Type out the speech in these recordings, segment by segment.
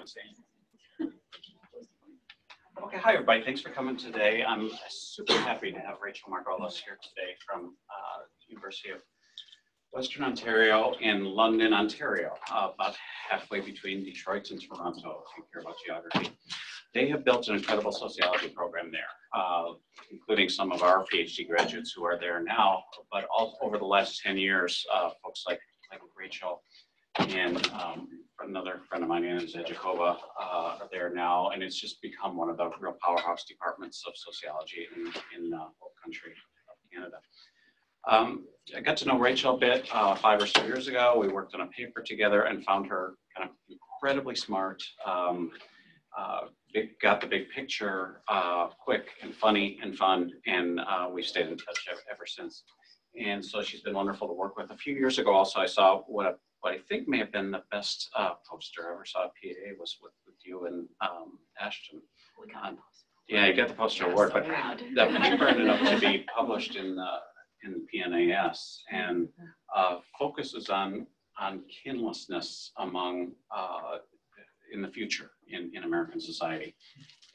Okay, hi everybody. Thanks for coming today. I'm super happy to have Rachel Margolis here today from University of Western Ontario in London, Ontario, about halfway between Detroit and Toronto, if you care about geography. They have built an incredible sociology program there, including some of our PhD graduates who are there now, but all over the last 10 years, folks like Rachel and another friend of mine, Anna Zedjakova, are there now, and it's just become one of the real powerhouse departments of sociology in the whole country of Canada. I got to know Rachel a bit 5 or so years ago. We worked on a paper together and found her kind of incredibly smart, got the big picture quick and funny and fun, and we've stayed in touch ever since. And so she's been wonderful to work with. A few years ago also I saw what I think may have been the best poster I ever saw at PAA was with you and Ashton. We got the poster. Yeah, you got the poster award, but that paper ended up to be published in PNAS and focuses on kinlessness among in the future in American society,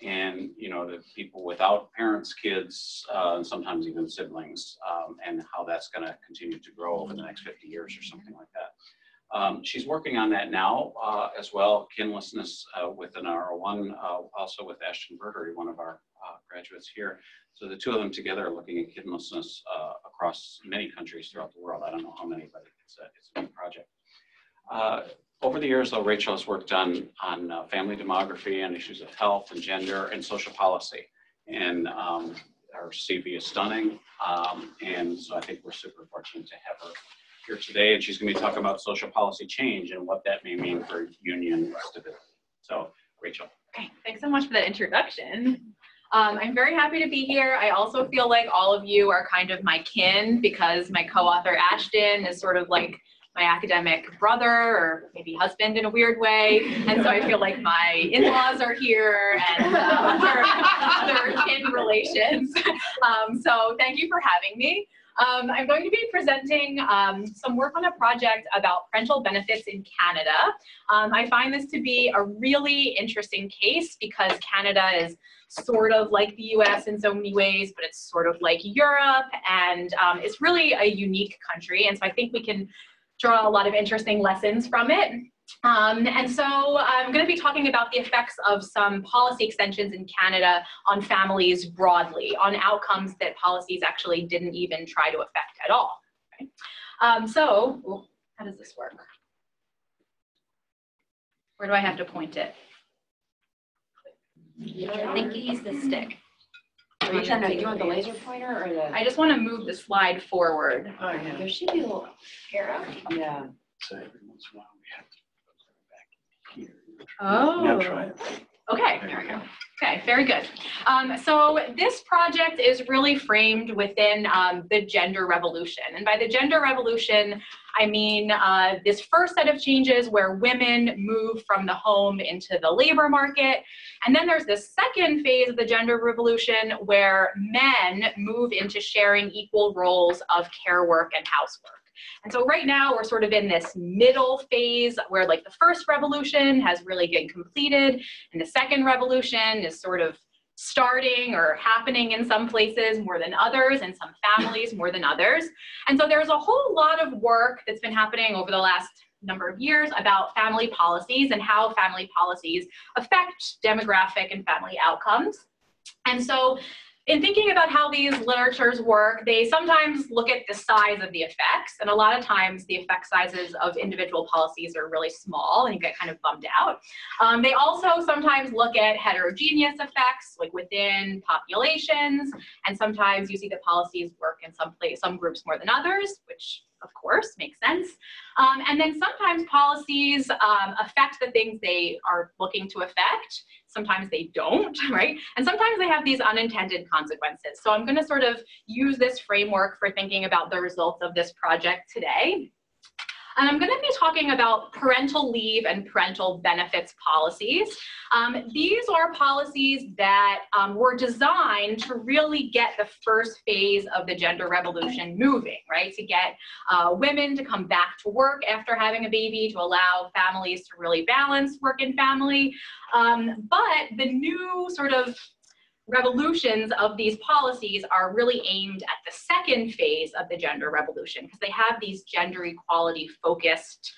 and the people without parents, kids, and sometimes even siblings, and how that's going to continue to grow over the next 50 years or something like that. She's working on that now as well, kinlessness with an R01, also with Ashton Bergery, one of our graduates here. So the two of them together are looking at kinlessness across many countries throughout the world. I don't know how many, but it's a new project. Over the years, though, Rachel has worked on family demography and issues of health and gender and social policy. And her CV is stunning. And so I think we're super fortunate to have her here today. And she's going to be talking about social policy change and what that may mean for union stability. So, Rachel. Okay, thanks so much for that introduction. I'm very happy to be here. I also feel like all of you are kind of my kin because my co-author Ashton is sort of like my academic brother or maybe husband in a weird way. And so I feel like my in-laws are here and other kin relations. So thank you for having me. I'm going to be presenting some work on a project about parental benefits in Canada. I find this to be a really interesting case because Canada is sort of like the US in so many ways, but it's sort of like Europe, and it's really a unique country. And so I think we can draw a lot of interesting lessons from it. And so I'm going to be talking about the effects of some policy extensions in Canada on families broadly, on outcomes that policies actually didn't even try to affect at all. Okay? So how does this work? Where do I have to point it? I think you use the stick. Are you trying to do you want the laser pointer or the? I just want to move the slide forward. Oh, yeah. There should be a little arrow. Yeah. So every once in a while we have to go back here. Oh. Now try it. Okay, there we go. Okay, very good. So this project is really framed within the gender revolution. And by the gender revolution, I mean this first set of changes where women move from the home into the labor market. And then there's this second phase of the gender revolution where men move into sharing equal roles of care work and housework. And so right now we're sort of in this middle phase where like the first revolution has really been completed and the second revolution is sort of starting or happening in some places more than others and some families more than others. And so there's a whole lot of work that's been happening over the last number of years about family policies and how family policies affect demographic and family outcomes. And so in thinking about how these literatures work, they sometimes look at the size of the effects, and a lot of times the effect sizes of individual policies are really small and you get kind of bummed out. They also sometimes look at heterogeneous effects, like within populations, and sometimes you see that policies work in some groups more than others, which of course makes sense. And then sometimes policies affect the things they are looking to affect. Sometimes they don't, right? And sometimes they have these unintended consequences. So I'm going to sort of use this framework for thinking about the results of this project today. And I'm going to be talking about parental leave and parental benefits policies. These are policies that were designed to really get the first phase of the gender revolution moving, right? To get women to come back to work after having a baby, to allow families to really balance work and family. But the new sort of revolutions of these policies are really aimed at the second phase of the gender revolution, because they have these gender equality focused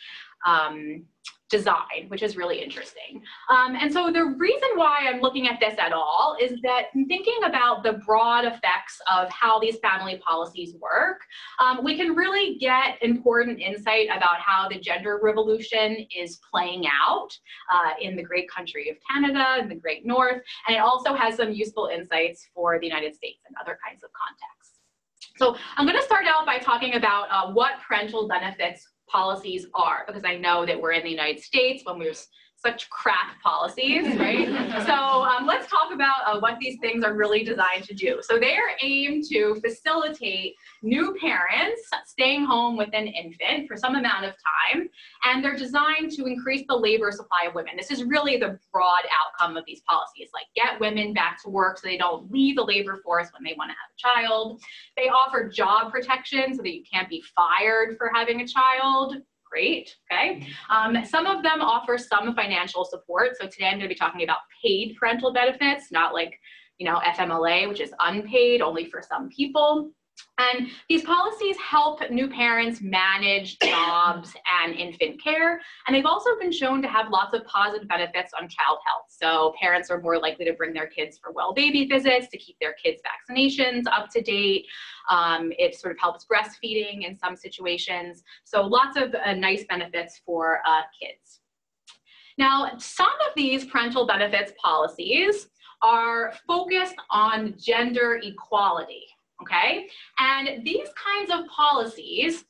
design, which is really interesting. And so the reason why I'm looking at this at all is that in thinking about the broad effects of how these family policies work, we can really get important insight about how the gender revolution is playing out in the great country of Canada, in the Great North, and it also has some useful insights for the United States and other kinds of contexts. So I'm going to start out by talking about what parental benefits policies are, because I know that we're in the United States when we're such crap policies, right? So let's talk about what these things are really designed to do. So they are aimed to facilitate new parents staying home with an infant for some amount of time, and they're designed to increase the labor supply of women. This is really the broad outcome of these policies, like get women back to work so they don't leave the labor force when they want to have a child. They offer job protection so that you can't be fired for having a child. Great, okay. Some of them offer some financial support. So today I'm going to be talking about paid parental benefits, not like, FMLA, which is unpaid only for some people. And these policies help new parents manage jobs and infant care. And they've also been shown to have lots of positive benefits on child health. So parents are more likely to bring their kids for well baby visits, to keep their kids' vaccinations up to date. It sort of helps breastfeeding in some situations. So lots of nice benefits for kids. Now, some of these parental benefits policies are focused on gender equality. Okay, and these kinds of policies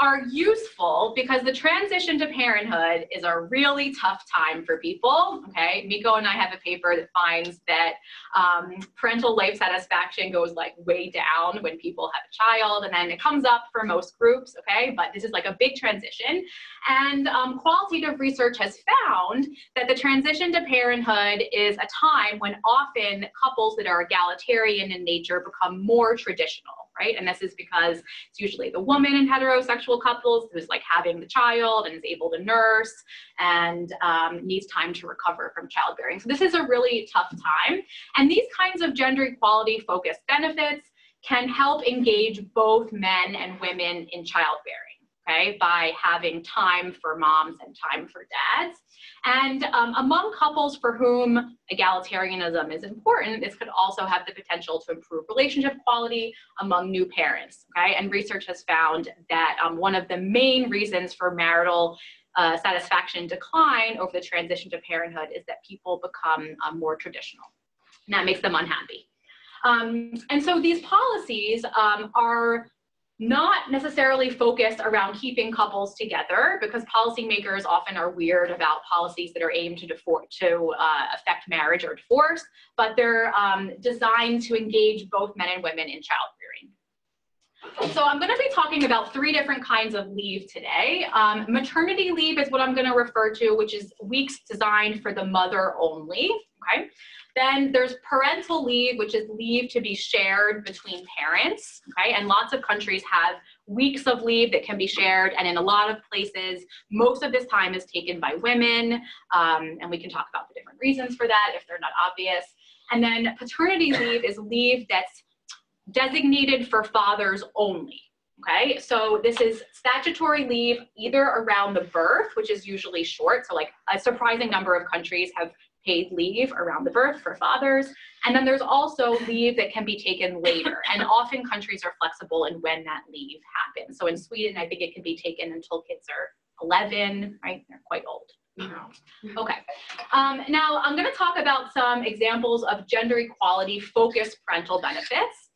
are useful because the transition to parenthood is a really tough time for people. Okay, Miko and I have a paper that finds that parental life satisfaction goes like way down when people have a child, and then it comes up for most groups. Okay, but this is like a big transition, and qualitative research has found that the transition to parenthood is a time when often couples that are egalitarian in nature become more traditional. Right? And this is because it's usually the woman in heterosexual couples who's like having the child and is able to nurse and needs time to recover from childbearing. So this is a really tough time. And these kinds of gender equality focused benefits can help engage both men and women in childbearing, okay, by having time for moms and time for dads. And among couples for whom egalitarianism is important, this could also have the potential to improve relationship quality among new parents, okay? And research has found that one of the main reasons for marital satisfaction decline over the transition to parenthood is that people become more traditional, and that makes them unhappy. And so these policies are not necessarily focused around keeping couples together, because policymakers often are weird about policies that are aimed to affect marriage or divorce, but they're designed to engage both men and women in childbearing. So I'm going to be talking about 3 different kinds of leave today. Maternity leave is what I'm going to refer to, which is weeks designed for the mother only, okay? Then there's parental leave, which is leave to be shared between parents, okay? And lots of countries have weeks of leave that can be shared, and in a lot of places, most of this time is taken by women, and we can talk about the different reasons for that if they're not obvious. And then paternity leave is leave that's designated for fathers only, okay? So this is statutory leave either around the birth, which is usually short, so like a surprising number of countries have paid leave around the birth for fathers. And then there's also leave that can be taken later. And often countries are flexible in when that leave happens. So in Sweden, I think it can be taken until kids are 11, right? They're quite old. Okay. Now I'm going to talk about some examples of gender equality focused parental benefits.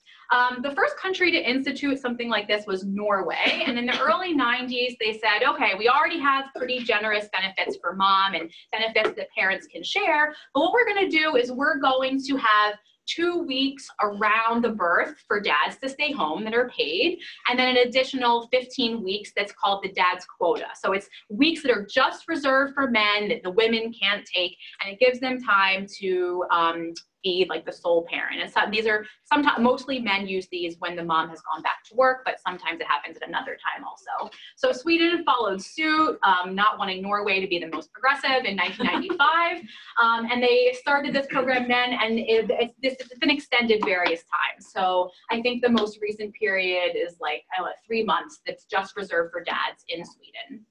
The first country to institute something like this was Norway, and in the early 90s they said, okay, we already have pretty generous benefits for mom and benefits that parents can share, but what we're going to do is we're going to have 2 weeks around the birth for dads to stay home that are paid, and then an additional 15 weeks that's called the dad's quota. So it's weeks that are just reserved for men that the women can't take, and it gives them time to be like the sole parent. And so these are sometimes, mostly men use these when the mom has gone back to work, but sometimes it happens at another time also. So Sweden followed suit, not wanting Norway to be the most progressive in 1995. And they started this program then, and it's been extended various times. So I think the most recent period is like 3 months that's just reserved for dads in Sweden.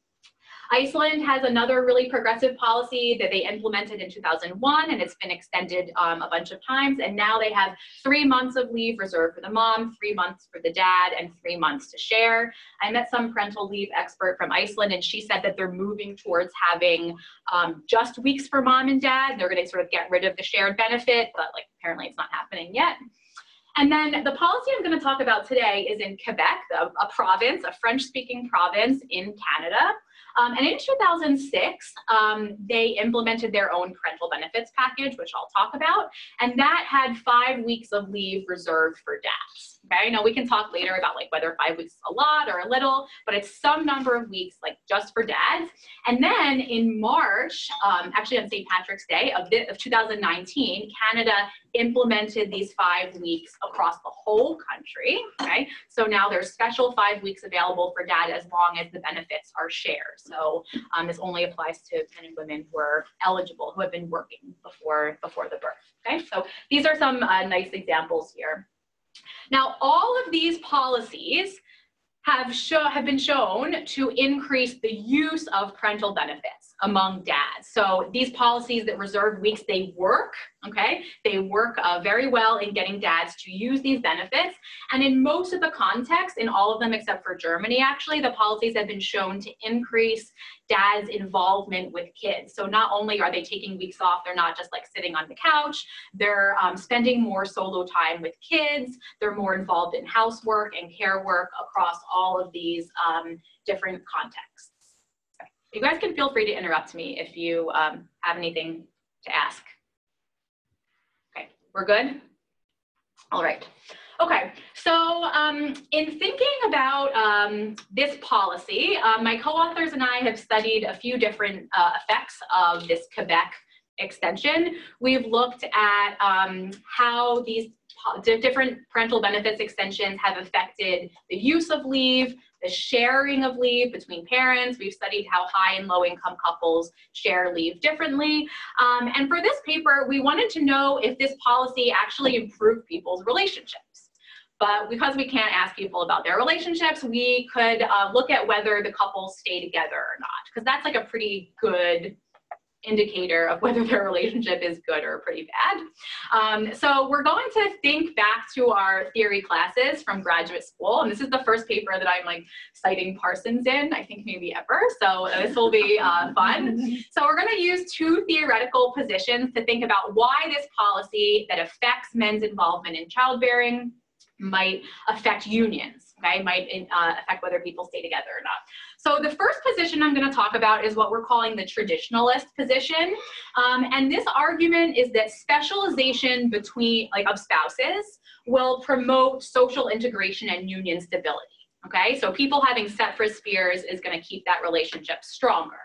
Iceland has another really progressive policy that they implemented in 2001, and it's been extended a bunch of times. And now they have 3 months of leave reserved for the mom, 3 months for the dad, and 3 months to share. I met some parental leave expert from Iceland, and she said that they're moving towards having just weeks for mom and dad. They're going to sort of get rid of the shared benefit, but like apparently it's not happening yet. And then the policy I'm going to talk about today is in Quebec, a province, a French-speaking province in Canada. And in 2006, they implemented their own parental benefits package, which I'll talk about. And that had 5 weeks of leave reserved for dads. Okay, now we can talk later about like whether 5 weeks is a lot or a little, but it's some number of weeks like just for dads. And then in March, actually on St. Patrick's Day of 2019, Canada implemented these 5 weeks across the whole country. Okay, so now there's special 5 weeks available for dad as long as the benefits are shared. So this only applies to men and women who are eligible, who have been working before the birth. Okay, so these are some nice examples here. Now, all of these policies have been shown to increase the use of parental benefits among dads. So these policies that reserve weeks, they work, okay? They work very well in getting dads to use these benefits. And in most of the contexts, in all of them except for Germany, actually, the policies have been shown to increase dads' involvement with kids. So not only are they taking weeks off, they're not just like sitting on the couch, they're spending more solo time with kids, they're more involved in housework and care work across all of these different contexts. You guys can feel free to interrupt me if you have anything to ask. Okay, we're good? All right. Okay, so in thinking about this policy, my co-authors and I have studied a few different effects of this Quebec extension. We've looked at how these different parental benefits extensions have affected the use of leave, the sharing of leave between parents. We've studied how high and low income couples share leave differently. And for this paper, we wanted to know if this policy actually improved people's relationships. But because we can't ask people about their relationships, we could look at whether the couples stay together or not, because that's like a pretty good indicator of whether their relationship is good or pretty bad. So we're going to think back to our theory classes from graduate school, and this is the first paper that I'm like citing Parsons in, I think maybe ever, so this will be fun. So we're going to use 2 theoretical positions to think about why this policy that affects men's involvement in childbearing might affect unions, okay, might affect whether people stay together or not. So the first position I'm going to talk about is what we're calling the traditionalist position. And this argument is that specialization between, of spouses will promote social integration and union stability, okay? So people having separate spheres is going to keep that relationship stronger.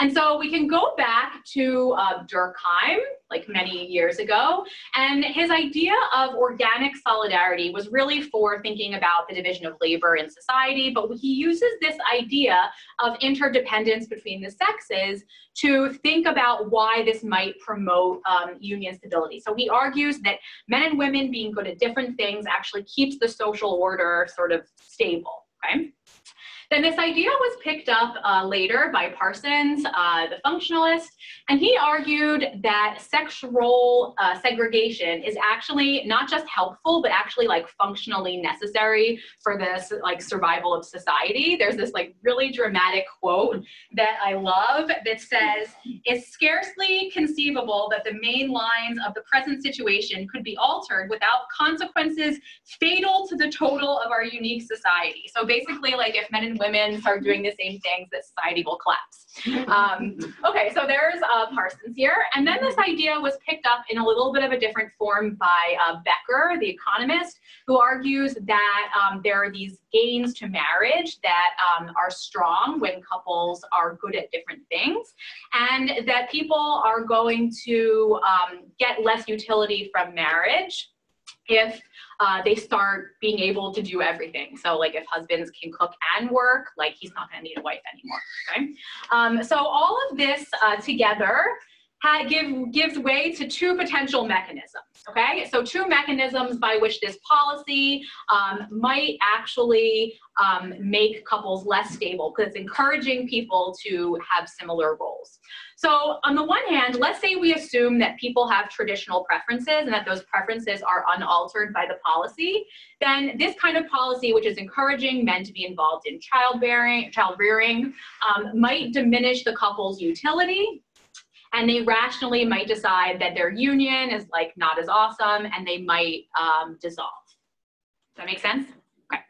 And so we can go back to Durkheim, like many years ago, and his idea of organic solidarity was really for thinking about the division of labor in society, but he uses this idea of interdependence between the sexes to think about why this might promote union stability. So he argues that men and women being good at different things actually keeps the social order sort of stable, okay? Then this idea was picked up later by Parsons, the functionalist, and he argued that sex role segregation is actually not just helpful, but actually like functionally necessary for this like survival of society. There's this like really dramatic quote that I love that says, "It's scarcely conceivable that the main lines of the present situation could be altered without consequences fatal to the total of our unique society." So basically, like if men and women start doing the same things, that society will collapse. Okay, so there's Parsons here. And then this idea was picked up in a little bit of a different form by Becker, the economist, who argues that there are these gains to marriage that are strong when couples are good at different things, and that people are going to get less utility from marriage if they start being able to do everything. So like if husbands can cook and work, like he's not gonna need a wife anymore, okay? So all of this together gives way to two potential mechanisms, okay? So two mechanisms by which this policy might actually make couples less stable, because it's encouraging people to have similar roles. So on the one hand, let's say we assume that people have traditional preferences and that those preferences are unaltered by the policy, then this kind of policy, which is encouraging men to be involved in child rearing, might diminish the couple's utility, and they rationally might decide that their union is like not as awesome, and they might dissolve. Does that make sense? Okay.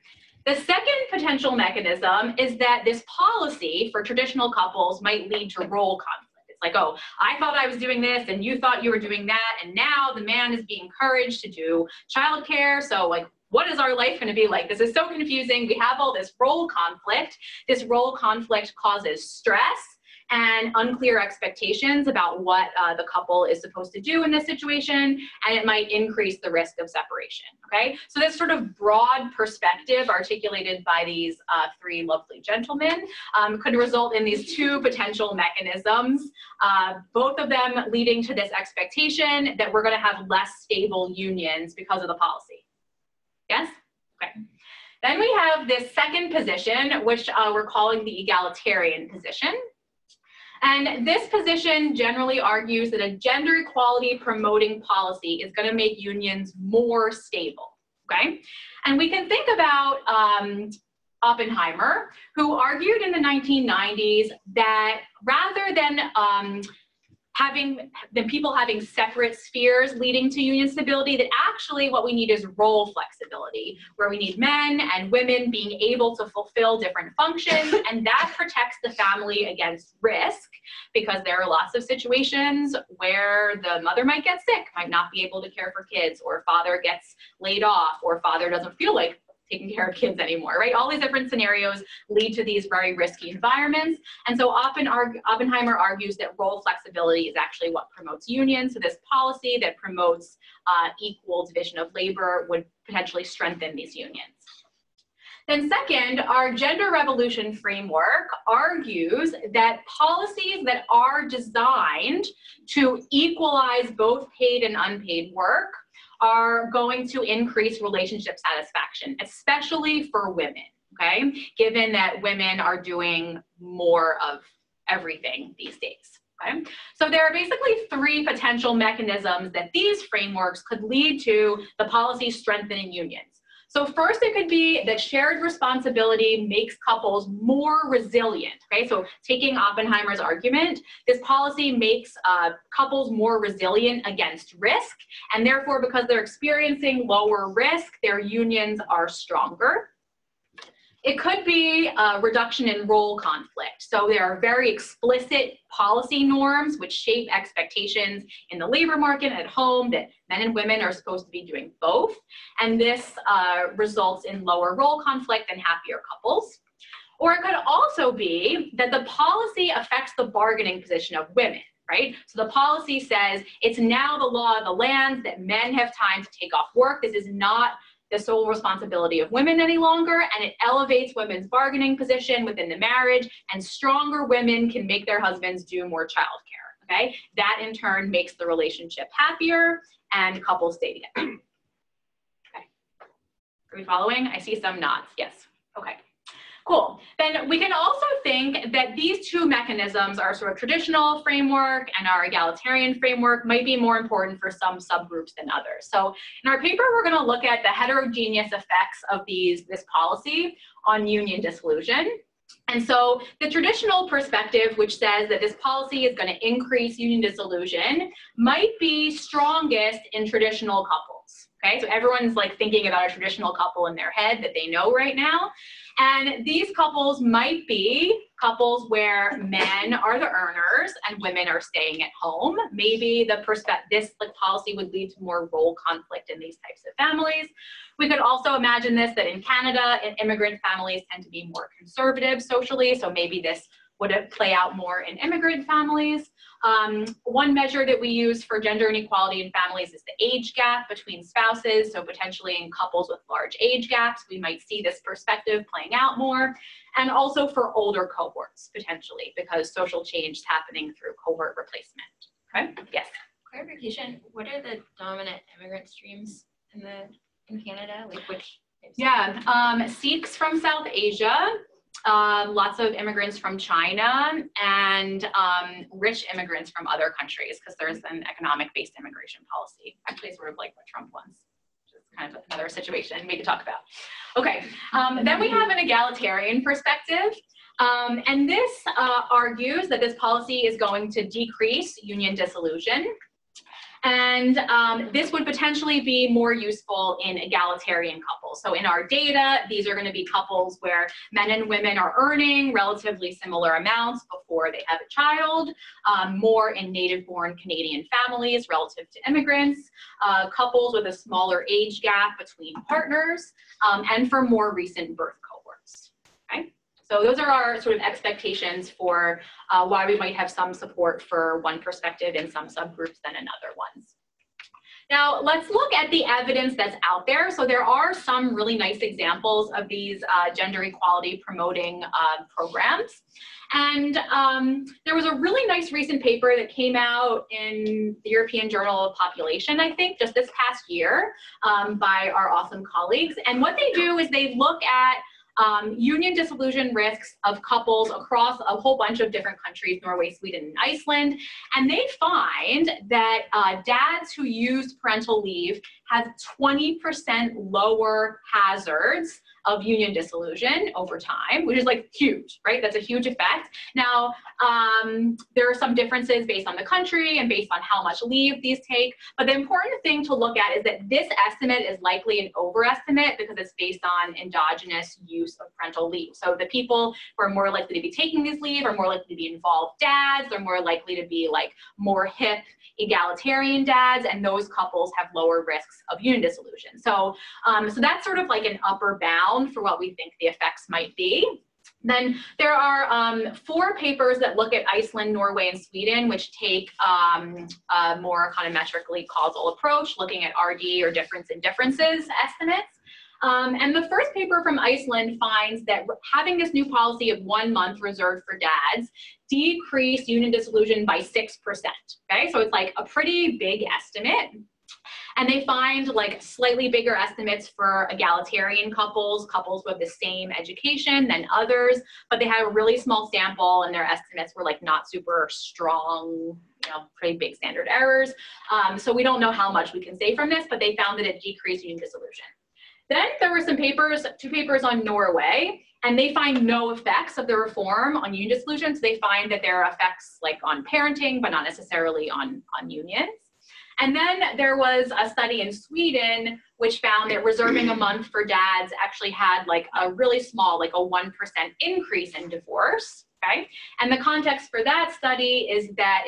The second potential mechanism is that this policy for traditional couples might lead to role conflict. It's like, oh, I thought I was doing this and you thought you were doing that, and now the man is being encouraged to do childcare. So like, what is our life going to be like? This is so confusing. We have all this role conflict. This role conflict causes stress and unclear expectations about what the couple is supposed to do in this situation, and it might increase the risk of separation, okay? So this sort of broad perspective articulated by these three lovely gentlemen could result in these two potential mechanisms, both of them leading to this expectation that we're gonna have less stable unions because of the policy. Yes? Okay. Then we have this second position, which we're calling the egalitarian position. And this position generally argues that a gender equality promoting policy is going to make unions more stable, okay? And we can think about Oppenheimer, who argued in the 1990s that rather than people having separate spheres leading to union stability, that actually what we need is role flexibility, where we need men and women being able to fulfill different functions, and that protects the family against risk, because there are lots of situations where the mother might get sick, might not be able to care for kids, or father gets laid off, or father doesn't feel like taking care of kids anymore, right? All these different scenarios lead to these very risky environments. And so Oppenheimer argues that role flexibility is actually what promotes unions. So this policy that promotes equal division of labor would potentially strengthen these unions. Then second, our gender revolution framework argues that policies that are designed to equalize both paid and unpaid work are going to increase relationship satisfaction, especially for women, okay? Given that women are doing more of everything these days, okay? So there are basically three potential mechanisms that these frameworks could lead to the policy strengthening unions. So first, it could be that shared responsibility makes couples more resilient, okay? So taking Oppenheimer's argument, this policy makes couples more resilient against risk, and therefore, because they're experiencing lower risk, their unions are stronger. It could be a reduction in role conflict. So there are very explicit policy norms which shape expectations in the labor market at home that men and women are supposed to be doing both. And this results in lower role conflict and happier couples. Or it could also be that the policy affects the bargaining position of women, right? So the policy says it's now the law of the land that men have time to take off work. This is not the sole responsibility of women any longer, and it elevates women's bargaining position within the marriage, and stronger women can make their husbands do more childcare, okay? That in turn makes the relationship happier and couples stay together. Okay, are we following? I see some nods, yes, okay. Cool. Then we can also think that these two mechanisms, our sort of traditional framework and our egalitarian framework, might be more important for some subgroups than others. So in our paper, we're going to look at the heterogeneous effects of this policy on union dissolution. And so the traditional perspective, which says that this policy is going to increase union dissolution, might be strongest in traditional couples. Okay, so everyone's like thinking about a traditional couple in their head that they know right now. And these couples might be couples where men are the earners and women are staying at home. Maybe this policy would lead to more role conflict in these types of families. We could also imagine this, that in Canada, immigrant families tend to be more conservative socially, so maybe this would play out more in immigrant families. One measure that we use for gender inequality in families is the age gap between spouses. So potentially in couples with large age gaps, we might see this perspective playing out more. And also for older cohorts, potentially, because social change is happening through cohort replacement. Okay, yes? Clarification, what are the dominant immigrant streams in Canada? Like which? Yeah, Sikhs from South Asia, lots of immigrants from China, and rich immigrants from other countries, because there's an economic-based immigration policy, actually sort of like what Trump wants, which is kind of another situation we could talk about. Okay, then we have an egalitarian perspective, and this argues that this policy is going to decrease union dissolution. And this would potentially be more useful in egalitarian couples. So in our data, these are going to be couples where men and women are earning relatively similar amounts before they have a child, more in native-born Canadian families relative to immigrants, couples with a smaller age gap between partners, and for more recent birth cohorts. Okay? So those are our sort of expectations for why we might have some support for one perspective in some subgroups than in other ones. Now, let's look at the evidence that's out there. So there are some really nice examples of these gender equality promoting programs. And there was a really nice recent paper that came out in the European Journal of Population, I think, just this past year by our awesome colleagues. And what they do is they look at union dissolution risks of couples across a whole bunch of different countries, Norway, Sweden, and Iceland. And they find that dads who use parental leave have 20% lower hazards of union dissolution over time, which is like huge, right? That's a huge effect. Now, there are some differences based on the country and based on how much leave these take, but the important thing to look at is that this estimate is likely an overestimate because it's based on endogenous use of parental leave. So the people who are more likely to be taking this leave are more likely to be involved dads, they're more likely to be like more hip egalitarian dads, and those couples have lower risks of union dissolution. So, so that's sort of like an upper bound for what we think the effects might be. Then there are 4 papers that look at Iceland, Norway, and Sweden, which take a more econometrically causal approach, looking at RD or difference in differences estimates. And the first paper from Iceland finds that having this new policy of 1 month reserved for dads decreased union dissolution by 6%, okay? So it's like a pretty big estimate. And they find like slightly bigger estimates for egalitarian couples, couples with the same education than others, but they had a really small sample and their estimates were like not super strong, you know, pretty big standard errors. So we don't know how much we can say from this, but they found that it decreased union dissolution. Then there were some papers, 2 papers on Norway, and they find no effects of the reform on union dissolution. So they find that there are effects like on parenting, but not necessarily on unions. And then there was a study in Sweden which found that reserving a month for dads actually had like a really small, like a 1% increase in divorce, okay? And the context for that study is that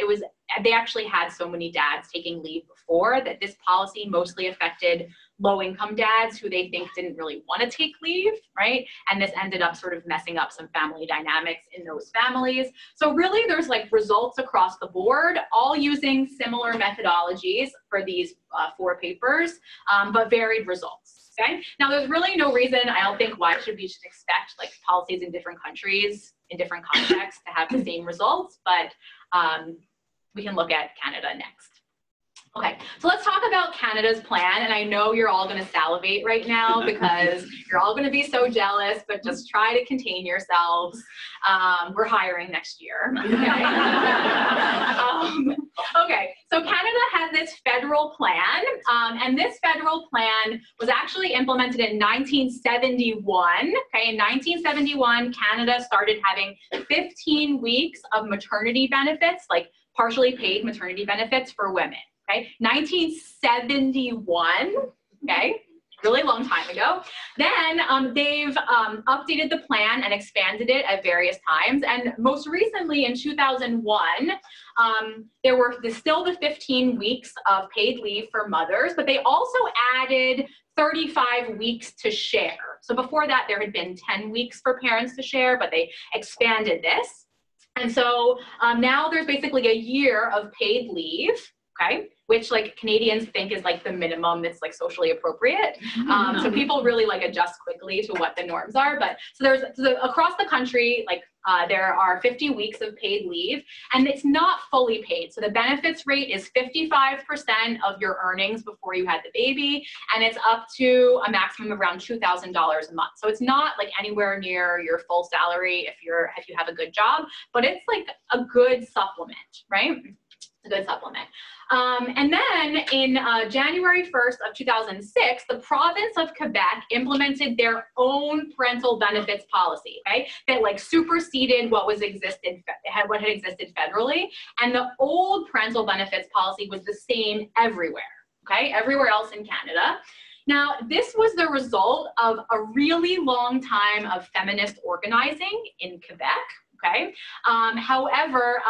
they actually had so many dads taking leave before that this policy mostly affected low-income dads who they think didn't really want to take leave, right? And this ended up sort of messing up some family dynamics in those families. So really there's like results across the board, all using similar methodologies for these 4 papers, but varied results, okay? Now there's really no reason, I don't think, why we should expect like policies in different countries, in different contexts to have the same results, but we can look at Canada next. Okay, so let's talk about Canada's plan, and I know you're all going to salivate right now because you're all going to be so jealous, but just try to contain yourselves. We're hiring next year. Okay, okay, so Canada has this federal plan, and this federal plan was actually implemented in 1971. Okay, in 1971, Canada started having 15 weeks of maternity benefits, like partially paid maternity benefits for women. Okay, 1971, okay? really long time ago. Then they've updated the plan and expanded it at various times. And most recently in 2001, there were still the 15 weeks of paid leave for mothers, but they also added 35 weeks to share. So before that, there had been 10 weeks for parents to share, but they expanded this. And so now there's basically a year of paid leave, okay, which like Canadians think is like the minimum that's like socially appropriate. So people really like adjust quickly to what the norms are. But so there's across the country, like there are 50 weeks of paid leave, and it's not fully paid. So the benefits rate is 55% of your earnings before you had the baby, and it's up to a maximum of around $2,000 a month. So it's not like anywhere near your full salary if you have a good job, but it's like a good supplement, right? A good supplement. And then in January 1st of 2006, the province of Quebec implemented their own parental benefits policy, okay, that like superseded what had existed federally. And the old parental benefits policy was the same everywhere, okay, everywhere else in Canada. Now, this was the result of a really long time of feminist organizing in Quebec, okay? However,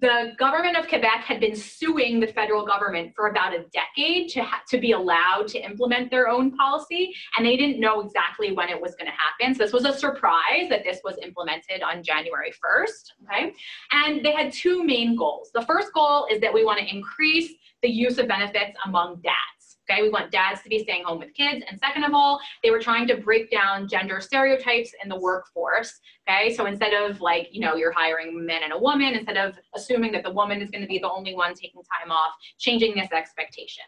the government of Quebec had been suing the federal government for about a decade to be allowed to implement their own policy, and they didn't know exactly when it was going to happen. So this was a surprise that this was implemented on January 1st, okay? And they had two main goals. The first goal is that we want to increase the use of benefits among dads. Okay, we want dads to be staying home with kids. And second of all, they were trying to break down gender stereotypes in the workforce. Okay, so instead of like, you know, you're hiring a man and a woman, instead of assuming that the woman is going to be the only one taking time off, changing this expectation.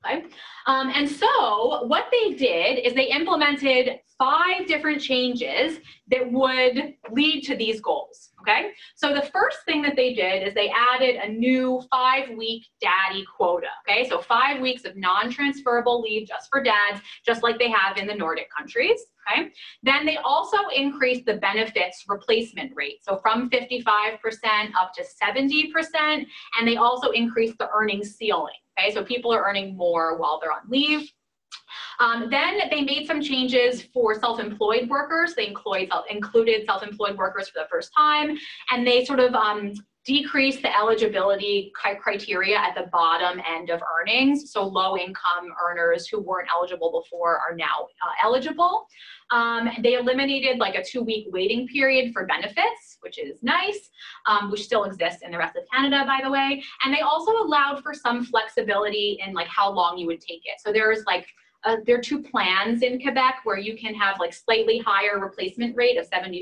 Okay, and so what they did is they implemented 5 different changes that would lead to these goals. Okay, so the first thing that they did is they added a new 5-week daddy quota. Okay, so 5 weeks of non-transferable leave just for dads, just like they have in the Nordic countries. Okay, then they also increased the benefits replacement rate, so from 55% up to 70%, and they also increased the earnings ceiling. Okay, so people are earning more while they're on leave. Then they made some changes for self-employed workers. They included self-employed workers for the first time, and they sort of decreased the eligibility criteria at the bottom end of earnings. So low-income earners who weren't eligible before are now eligible. They eliminated like a 2-week waiting period for benefits, which is nice, which still exists in the rest of Canada, by the way. And they also allowed for some flexibility in like how long you would take it. So there's like there are 2 plans in Quebec where you can have like slightly higher replacement rate of 75%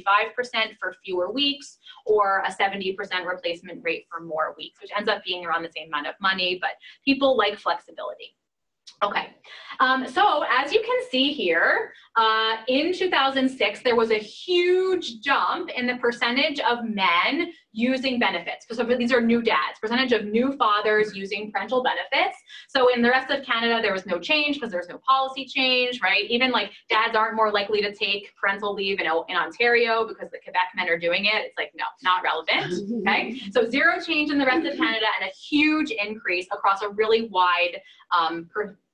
for fewer weeks, or a 70% replacement rate for more weeks, which ends up being around the same amount of money, but people like flexibility. Okay, so as you can see here, in 2006, there was a huge jump in the percentage of men using benefits. So these are new dads, percentage of new fathers using parental benefits. So in the rest of Canada, there was no change because there's no policy change, right? Even like dads aren't more likely to take parental leave in Ontario because the Quebec men are doing it. It's like, no, not relevant, okay? So 0 change in the rest of Canada and a huge increase across a really wide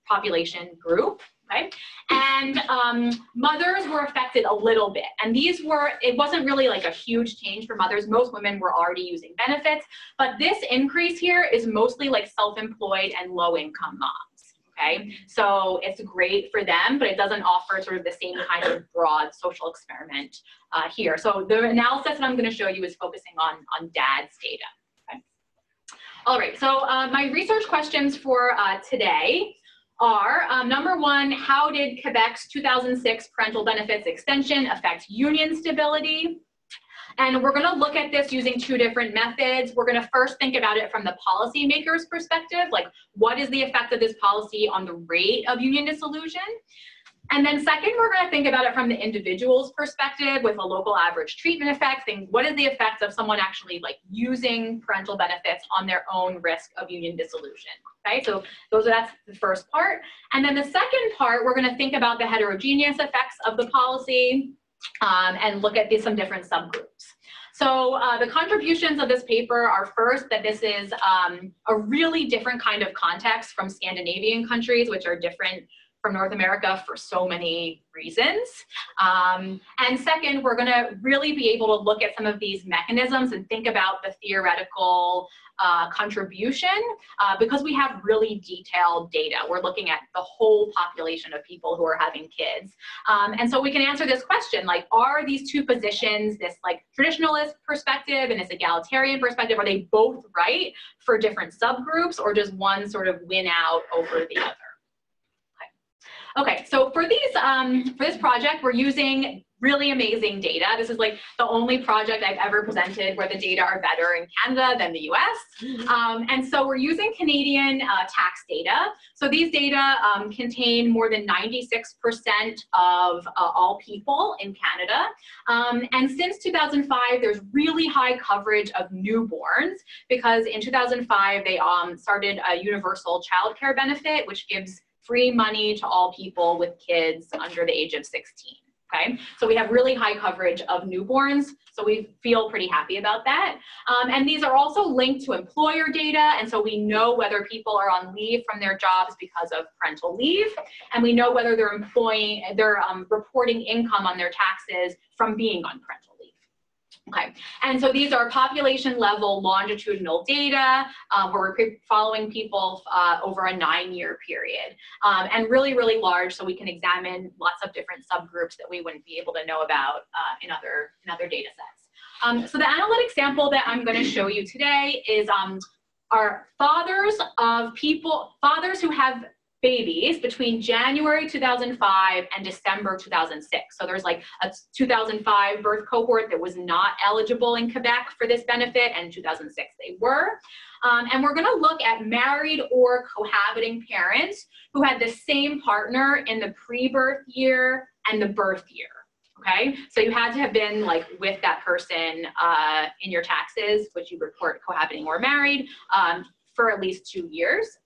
population group, okay? And mothers were affected a little bit. And it wasn't really like a huge change for mothers. Most women were already using benefits, but this increase here is mostly like self-employed and low-income moms, okay? So it's great for them, but it doesn't offer sort of the same kind of broad social experiment here. So the analysis that I'm gonna show you is focusing on dad's data, okay? All right, so my research questions for today are, number 1, how did Quebec's 2006 parental benefits extension affect union stability? And we're going to look at this using 2 different methods. We're going to first think about it from the policymaker's perspective, like what is the effect of this policy on the rate of union dissolution? And then second, we're going to think about it from the individual's perspective with a local average treatment effect. Think, what is the effect of someone actually like using parental benefits on their own risk of union dissolution? Okay, so that's the first part. And then the second part, we're going to think about the heterogeneous effects of the policy and look at some different subgroups. So the contributions of this paper are first that this is a really different kind of context from Scandinavian countries, which are different from North America for so many reasons. And second, we're gonna really be able to look at some of these mechanisms and think about the theoretical contribution because we have really detailed data. We're looking at the whole population of people who are having kids. And so we can answer this question, like, are these two positions, this like traditionalist perspective and this egalitarian perspective, are they both right for different subgroups, or does one sort of win out over the other? Okay, so for this project, we're using really amazing data. This is like the only project I've ever presented where the data are better in Canada than the US. And so we're using Canadian tax data. So these data contain more than 96% of all people in Canada. And since 2005, there's really high coverage of newborns because in 2005, they started a universal childcare benefit, which gives free money to all people with kids under the age of 16, okay? So we have really high coverage of newborns, so we feel pretty happy about that. And these are also linked to employer data, and so we know whether people are on leave from their jobs because of parental leave, and we know whether they're reporting income on their taxes from being on parental leave. Okay, and so these are population level longitudinal data where we're following people over a 9-year period, and really, really large, so we can examine lots of different subgroups that we wouldn't be able to know about in other data sets. So the analytic sample that I'm going to show you today is our fathers who have babies between January 2005 and December 2006. So there's like a 2005 birth cohort that was not eligible in Quebec for this benefit, and in 2006 they were. And we're gonna look at married or cohabiting parents who had the same partner in the pre-birth year and the birth year. Okay, so you had to have been like with that person in your taxes, which you report cohabiting or married, for at least 2 years.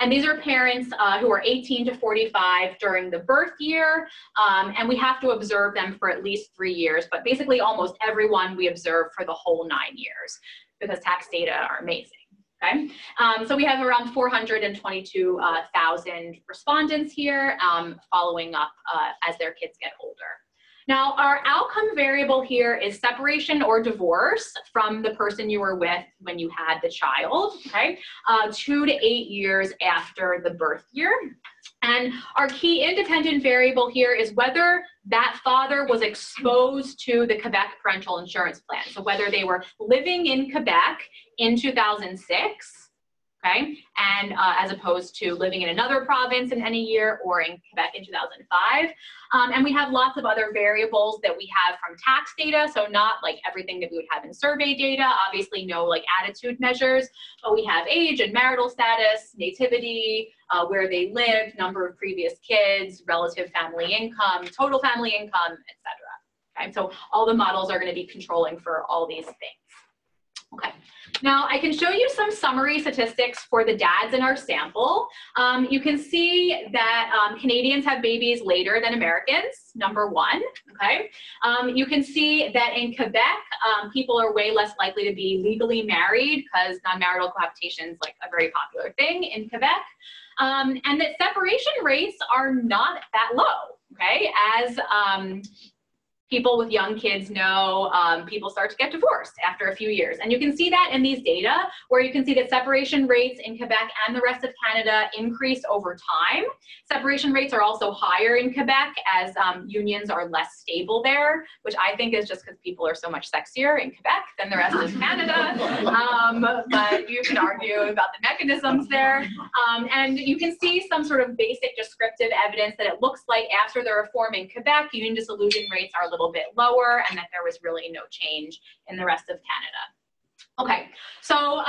And these are parents who are 18 to 45 during the birth year, and we have to observe them for at least 3 years, but basically almost everyone we observe for the whole 9 years because tax data are amazing. Okay, so we have around 422,000 respondents here following up as their kids get older. Now, our outcome variable here is separation or divorce from the person you were with when you had the child, okay, 2 to 8 years after the birth year. And our key independent variable here is whether that father was exposed to the Quebec parental insurance plan. So whether they were living in Quebec in 2006, okay, and as opposed to living in another province in any year or in Quebec in 2005. And we have lots of other variables that we have from tax data, so not like everything that we would have in survey data, obviously no like attitude measures, but we have age and marital status, nativity, where they lived, number of previous kids, relative family income, total family income, etc. Okay, so all the models are going to be controlling for all these things. Okay, now I can show you some summary statistics for the dads in our sample. You can see that Canadians have babies later than Americans, number one, okay? You can see that in Quebec, people are way less likely to be legally married because non-marital cohabitation is like a very popular thing in Quebec. And that separation rates are not that low, okay? As people with young kids know, people start to get divorced after a few years. And you can see that in these data, where you can see that separation rates in Quebec and the rest of Canada increase over time. Separation rates are also higher in Quebec as unions are less stable there, which I think is just because people are so much sexier in Quebec than the rest of Canada. But you can argue about the mechanisms there. And you can see some sort of basic descriptive evidence that it looks like after the reform in Quebec, union dissolution rates are a little bit lower, and that there was really no change in the rest of Canada. Okay, so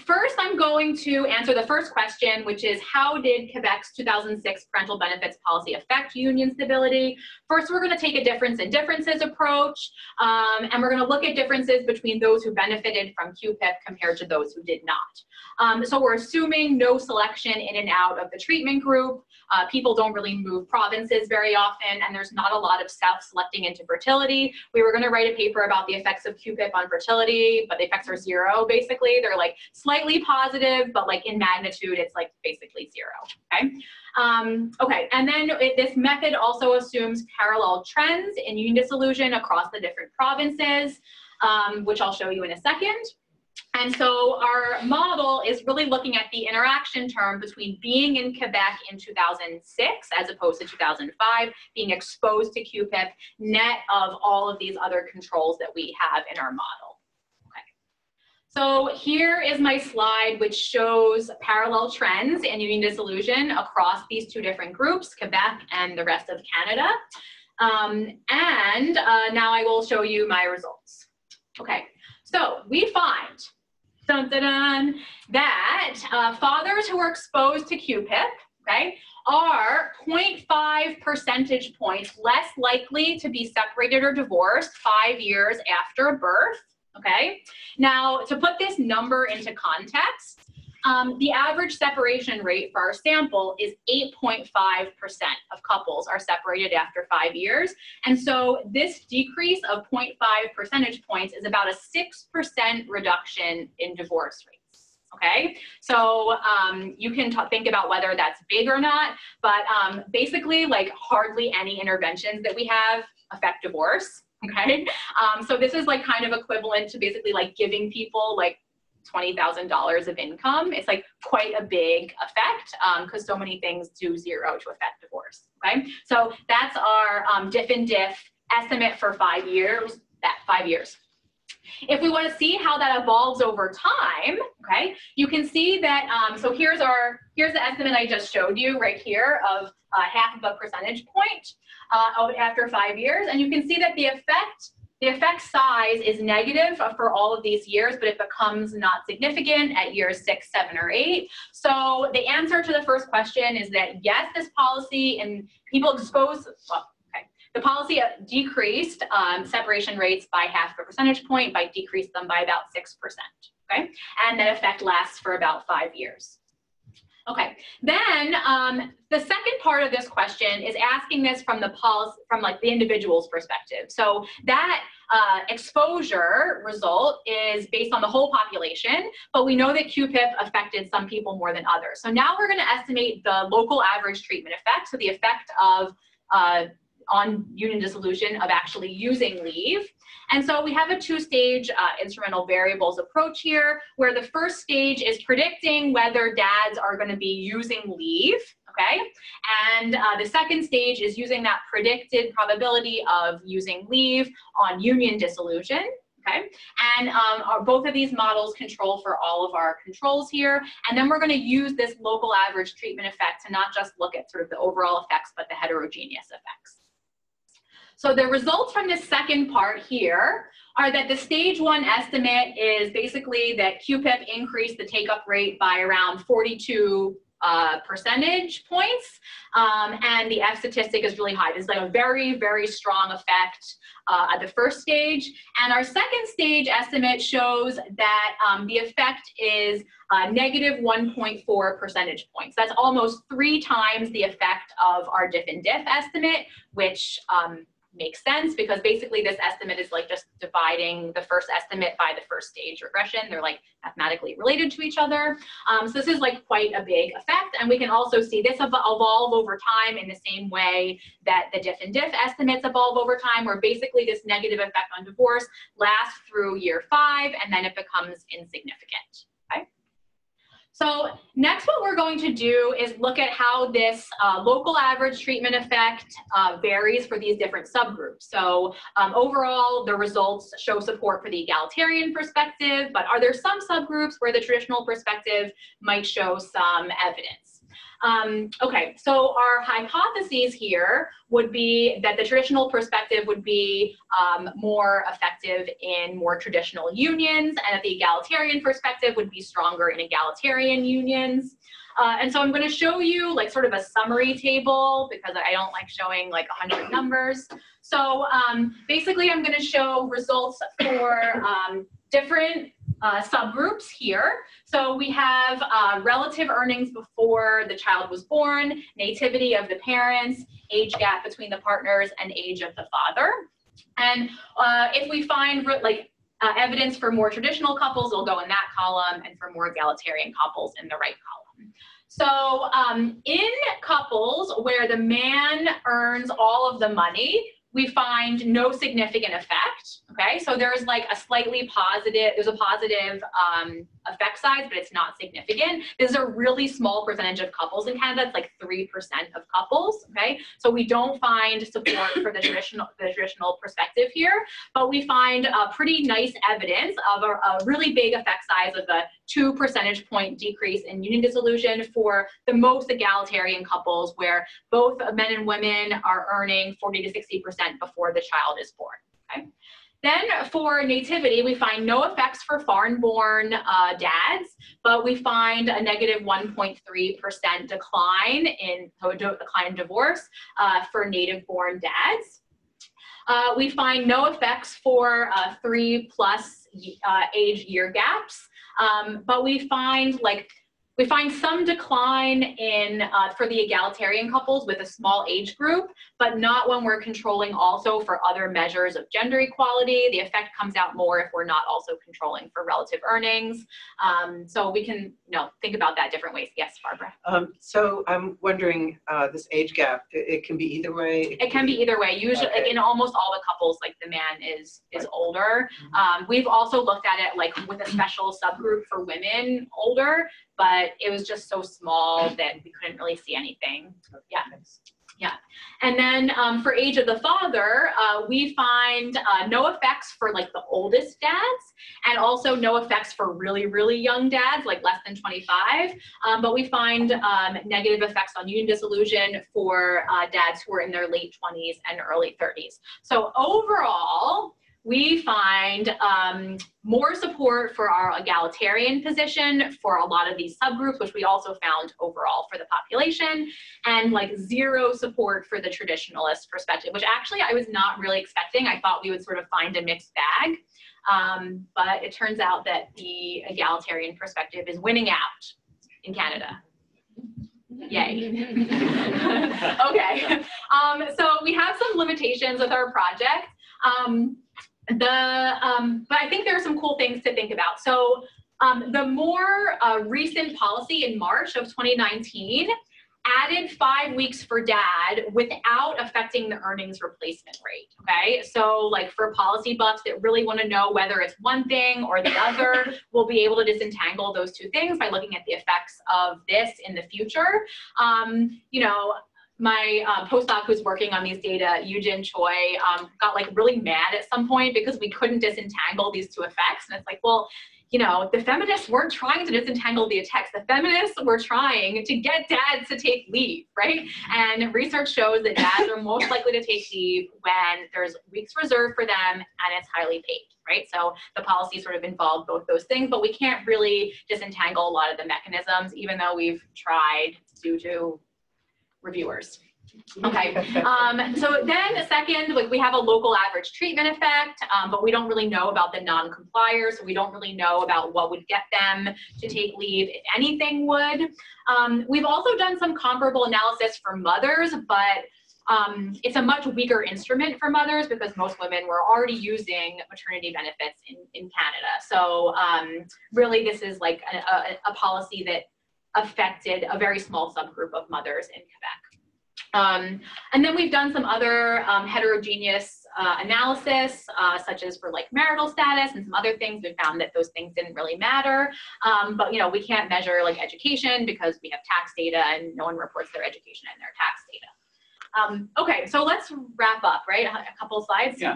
first I'm going to answer the first question, which is how did Quebec's 2006 parental benefits policy affect union stability? First, we're going to take a difference in differences approach, and we're going to look at differences between those who benefited from QPIP compared to those who did not. So we're assuming no selection in and out of the treatment group. People don't really move provinces very often, and there's not a lot of self-selecting into fertility. We were going to write a paper about the effects of QPIP on fertility, but the effects are zero, basically. They're like slightly positive, but like in magnitude, it's like basically zero, okay? Okay, and then this method also assumes parallel trends in union dissolution across the different provinces, which I'll show you in a second. And so our model is really looking at the interaction term between being in Quebec in 2006 as opposed to 2005, being exposed to QPIP, net of all of these other controls that we have in our model. Okay. So here is my slide, which shows parallel trends in union dissolution across these two different groups, Quebec and the rest of Canada. Now I will show you my results. Okay, so we find that fathers who are exposed to QPIP, okay, are 0.5 percentage points less likely to be separated or divorced 5 years after birth, okay? Now, to put this number into context, the average separation rate for our sample is 8.5% of couples are separated after 5 years. And so this decrease of 0.5 percentage points is about a 6% reduction in divorce rates. Okay, so you can think about whether that's big or not, but basically like hardly any interventions that we have affect divorce. Okay, so this is like kind of equivalent to basically like giving people like $20,000 of income. It's like quite a big effect because so many things do zero to affect divorce. Okay, so that's our Diff-in-Diff estimate for 5 years. That 5 years. If we want to see how that evolves over time, okay, you can see that. So here's the estimate I just showed you right here of half of a percentage point after 5 years, and you can see that the effect size is negative for all of these years, but it becomes not significant at years 6, 7, or 8. So the answer to the first question is that yes, this policy and people exposed, well, okay, the policy decreased separation rates by half a percentage point, by decreased them by about 6%, okay? And that effect lasts for about 5 years. Okay, then the second part of this question is asking this from the policy, from like the individual's perspective. So that exposure result is based on the whole population, but we know that QPIP affected some people more than others. So now we're going to estimate the local average treatment effect, so the effect of on union dissolution of actually using leave. And so we have a two-stage instrumental variables approach here, where the first stage is predicting whether dads are going to be using leave, okay? And the second stage is using that predicted probability of using leave on union dissolution, okay? And both of these models control for all of our controls here. And then we're going to use this local average treatment effect to not just look at sort of the overall effects, but the heterogeneous effects. So the results from this second part here are that the stage 1 estimate is basically that QPIP increased the take-up rate by around 42 percentage points, and the F statistic is really high. This is like a very, very strong effect at the first stage. And our second stage estimate shows that the effect is negative 1.4 percentage points. That's almost 3 times the effect of our Diff-in-Diff estimate, which makes sense because basically this estimate is like just dividing the first estimate by the first stage regression. They're like mathematically related to each other. So this is like quite a big effect. And we can also see this evolve over time in the same way that the Diff-in-Diff estimates evolve over time, where basically this negative effect on divorce lasts through year 5 and then it becomes insignificant. Okay. So next what we're going to do is look at how this local average treatment effect varies for these different subgroups. So overall, the results show support for the egalitarian perspective, but are there some subgroups where the traditional perspective might show some evidence? Okay, so our hypotheses here would be that the traditional perspective would be more effective in more traditional unions, and that the egalitarian perspective would be stronger in egalitarian unions. And so I'm going to show you like sort of a summary table because I don't like showing like 100 numbers. So basically I'm going to show results for different subgroups here. So we have relative earnings before the child was born, nativity of the parents, age gap between the partners, and age of the father. And if we find like evidence for more traditional couples, it'll go in that column, and for more egalitarian couples in the right column. So in couples where the man earns all of the money, we find no significant effect, okay? So there's like a slightly positive, there's a positive effect size, but it's not significant. This is a really small percentage of couples in Canada. It's like 3% of couples, okay? So we don't find support for the traditional perspective here, but we find pretty nice evidence of a really big effect size of a 2 percentage point decrease in union dissolution for the most egalitarian couples where both men and women are earning 40 to 60% before the child is born, okay? Then for nativity, we find no effects for foreign-born dads, but we find a negative 1.3% decline in divorce for native-born dads. We find no effects for 3+ age year gaps, but we find some decline in for the egalitarian couples with a small age group, but not when we're controlling also for other measures of gender equality. The effect comes out more if we're not also controlling for relative earnings. So we can, think about that different ways. Yes, Barbara. So I'm wondering, this age gap, it can be either way? It can be either way. Usually, okay. in almost all the couples, like the man is older. We've also looked at it like with a special subgroup for women older, but it was just so small that we couldn't really see anything. Yeah. Yeah. And then for age of the father, we find no effects for like the oldest dads and also no effects for really, really young dads, like less than 25. But we find negative effects on union dissolution for dads who are in their late 20s and early 30s. So overall, we find more support for our egalitarian position for a lot of these subgroups, which we also found overall for the population, and like zero support for the traditionalist perspective, which actually I was not really expecting. I thought we would sort of find a mixed bag, but it turns out that the egalitarian perspective is winning out in Canada. Yay. Okay, so we have some limitations with our project. But I think there are some cool things to think about. So the more recent policy in March of 2019 added 5 weeks for dad without affecting the earnings replacement rate, okay? So like for policy buffs that really want to know whether it's one thing or the other, we'll be able to disentangle those two things by looking at the effects of this in the future. My postdoc who's working on these data, Eugene Choi, got like really mad at some point because we couldn't disentangle these two effects. And it's like, well, the feminists weren't trying to disentangle the effects. The feminists were trying to get dads to take leave, right? And research shows that dads are most likely to take leave when there's weeks reserved for them and it's highly paid, right? So the policy sort of involved both those things, but we can't really disentangle a lot of the mechanisms, even though we've tried due to reviewers. Okay, so then second, like we have a local average treatment effect, but we don't really know about the non-compliers, so we don't really know about what would get them to take leave, if anything would. We've also done some comparable analysis for mothers, but it's a much weaker instrument for mothers because most women were already using maternity benefits in Canada. So really this is like a policy that affected a very small subgroup of mothers in Quebec. And then we've done some other heterogeneous analysis, such as for like marital status and some other things. We found that those things didn't really matter. But we can't measure like education because we have tax data and no one reports their education and their tax data. Okay, so let's wrap up, right? A couple of slides? Yeah.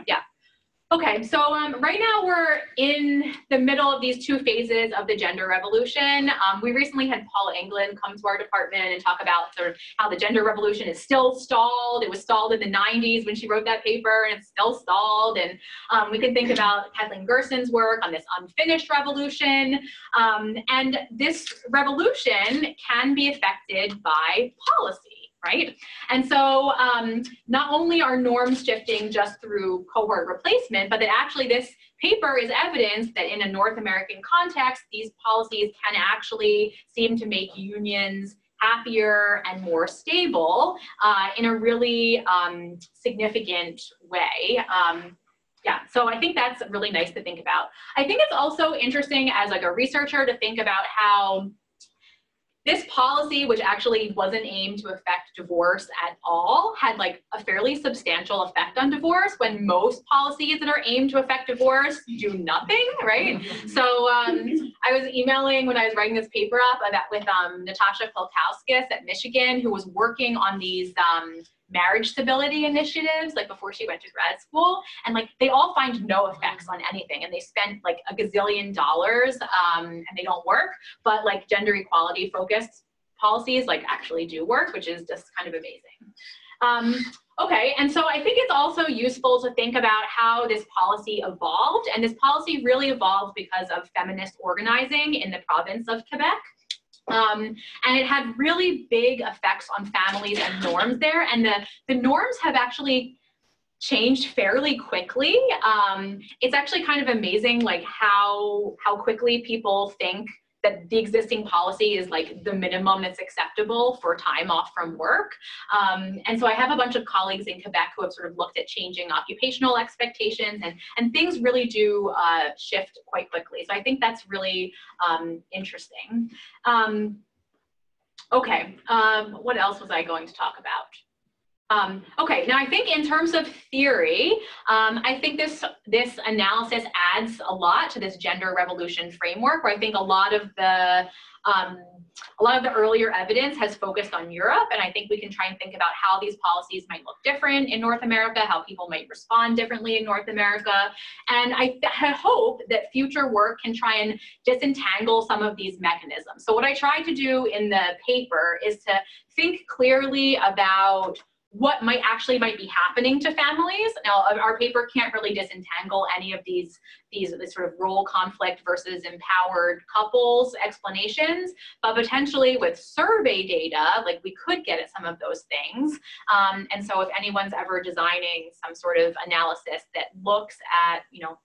Okay, so right now we're in the middle of these two phases of the gender revolution. We recently had Paula England come to our department and talk about sort of how the gender revolution is still stalled. It was stalled in the 90s when she wrote that paper, and it's still stalled. And we can think about Kathleen Gerson's work on this unfinished revolution. And this revolution can be affected by policy. Right? And so not only are norms shifting just through cohort replacement, but that actually this paper is evidence that in a North American context, these policies can actually seem to make unions happier and more stable in a really significant way. Yeah, so I think that's really nice to think about. I think it's also interesting as like a researcher to think about how this policy, which actually wasn't aimed to affect divorce at all, had like a fairly substantial effect on divorce, when most policies that are aimed to affect divorce do nothing, right? So I was emailing when I was writing this paper up with Natasha Pilkowskis at Michigan, who was working on these marriage stability initiatives like before she went to grad school, and like they all find no effects on anything, and they spent like $1 gazillion and they don't work, but like gender equality focused policies like actually do work, which is just kind of amazing. Okay, and so I think it's also useful to think about how this policy evolved, and this policy really evolved because of feminist organizing in the province of Quebec. And it had really big effects on families and norms there, and the norms have actually changed fairly quickly. It's actually kind of amazing like how quickly people think that the existing policy is like the minimum that's acceptable for time off from work. And so I have a bunch of colleagues in Quebec who have sort of looked at changing occupational expectations, and things really do shift quite quickly. So I think that's really interesting. Okay, what else was I going to talk about? Okay, now I think in terms of theory, I think this analysis adds a lot to this gender revolution framework, where I think a lot of the earlier evidence has focused on Europe, and I think we can try and think about how these policies might look different in North America, how people might respond differently in North America. And I hope that future work can try and disentangle some of these mechanisms. So what I tried to do in the paper is to think clearly about what might be happening to families. Now, our paper can't really disentangle any of these sort of role conflict versus empowered couples explanations, but potentially with survey data, like we could get at some of those things. And so if anyone's ever designing some sort of analysis that looks at,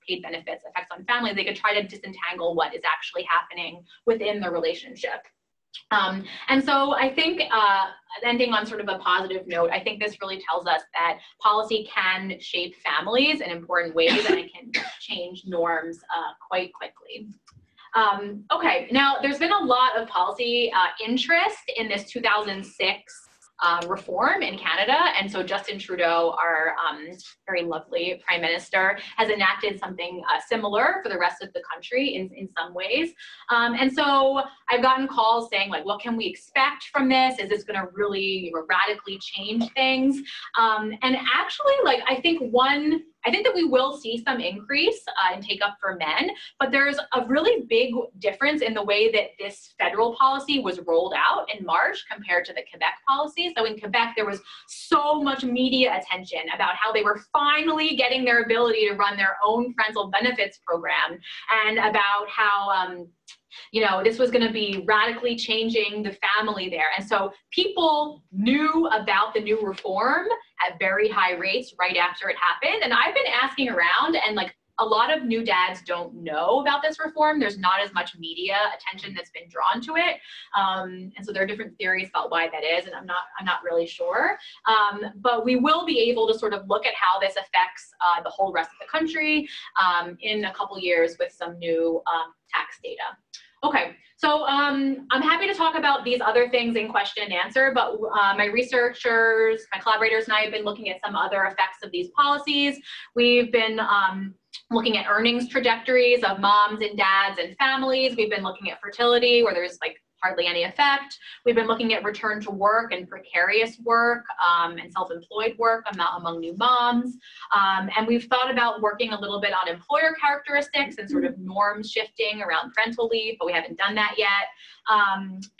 paid benefits, effects on families, they could try to disentangle what is actually happening within the relationship. And so I think, ending on sort of a positive note, I think this really tells us that policy can shape families in important ways, and it can change norms quite quickly. Okay, now there's been a lot of policy interest in this 2006 reform in Canada, and so Justin Trudeau, our very lovely Prime Minister, has enacted something similar for the rest of the country in some ways. And so I've gotten calls saying like, what can we expect from this? Is this going to really radically change things? And actually, like I think that we will see some increase in take up for men, but there's a really big difference in the way that this federal policy was rolled out in March compared to the Quebec policy. So in Quebec, there was so much media attention about how they were finally getting their ability to run their own parental benefits program, and about how this was going to be radically changing the family there. And so people knew about the new reform at very high rates right after it happened. And I've been asking around, and like a lot of new dads don't know about this reform. There's not as much media attention that's been drawn to it. And so there are different theories about why that is, and I'm not really sure. But we will be able to sort of look at how this affects the whole rest of the country in a couple years with some new tax data. Okay, so I'm happy to talk about these other things in question and answer, but my researchers, my collaborators and I have been looking at some other effects of these policies. We've been looking at earnings trajectories of moms and dads and families. We've been looking at fertility, where there's like hardly any effect. We've been looking at return to work and precarious work and self-employed work among new moms. And we've thought about working a little bit on employer characteristics and sort of norms shifting around parental leave, but we haven't done that yet.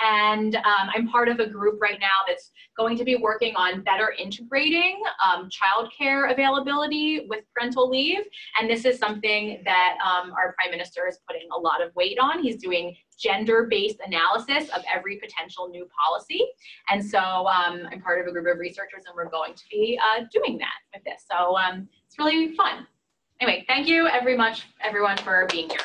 And I'm part of a group right now that's going to be working on better integrating childcare availability with parental leave. And this is something that our Prime Minister is putting a lot of weight on. He's doing gender-based analysis of every potential new policy. And so I'm part of a group of researchers, and we're going to be doing that with this. So it's really fun. Anyway, thank you very much, everyone, for being here.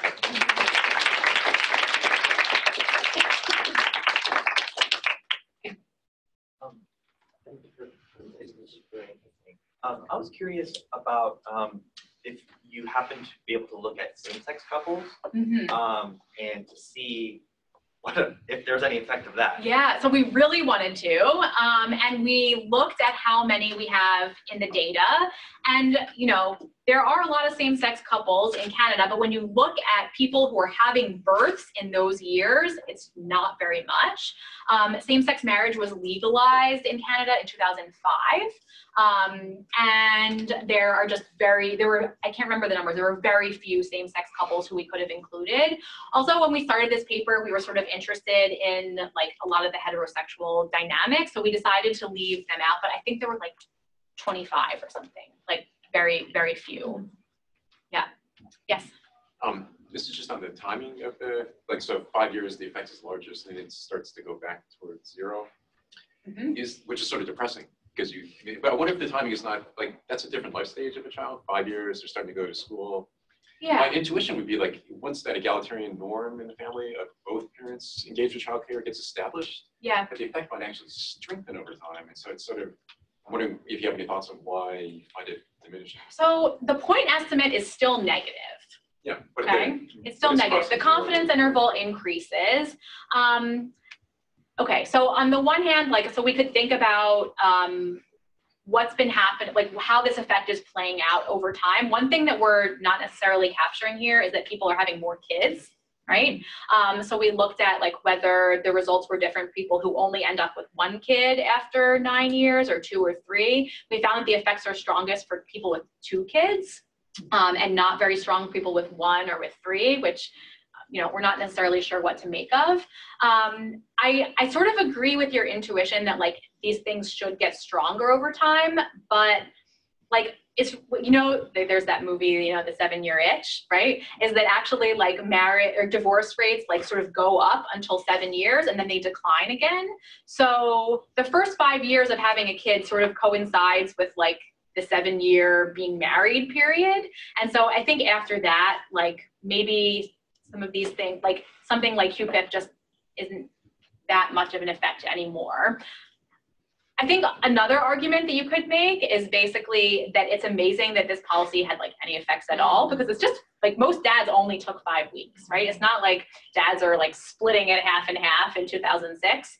Thank you for the presentation. This is very interesting. I was curious about if you happen to be able to look at same-sex couples and to see if there's any effect of that. Yeah, so we really wanted to, and we looked at how many we have in the data, and you know, there are a lot of same-sex couples in Canada, but when you look at people who are having births in those years, it's not very much. Same-sex marriage was legalized in Canada in 2005, and there were, I can't remember the numbers, there were very few same-sex couples who we could have included. Also, when we started this paper, we were sort of interested in like a lot of the heterosexual dynamics, so we decided to leave them out, but I think there were like 25 or something, like very, very few. Yeah, yes? This is just on the timing of the, like, so 5 years, the effect is largest, and it starts to go back towards zero, which is sort of depressing, because but what if the timing is not, like, that's a different life stage of a child, 5 years, they're starting to go to school. Yeah. My intuition would be like, once that egalitarian norm in the family of both parents engaged with childcare gets established, Yeah. that the effect might actually strengthen over time. And so it's sort of, I'm wondering if you have any thoughts on why you find it diminishing. So the point estimate is still negative. Yeah, but Okay, it's still negative. The confidence interval increases. Okay, so on the one hand, like, so we could think about what's been happening, like how this effect is playing out over time. One thing that we're not necessarily capturing here is that people are having more kids, right? So we looked at like whether the results were different for people who only end up with one kid after 9 years or 2 or 3. We found that the effects are strongest for people with 2 kids. And not very strong for people with 1 or with 3, which, you know, we're not necessarily sure what to make of. I sort of agree with your intuition that like these things should get stronger over time, but like it's, you know, there's that movie, you know, The 7-Year Itch, right? Is that actually like marriage or divorce rates like sort of go up until 7 years and then they decline again. So the first 5 years of having a kid sort of coincides with like the 7-year being married period. And so I think after that, like maybe some of these things, like something like QPIP just isn't that much of an effect anymore. I think another argument that you could make is basically that it's amazing that this policy had like any effects at all, because it's just like most dads only took 5 weeks, right? It's not like dads are like splitting it half and half in 2006.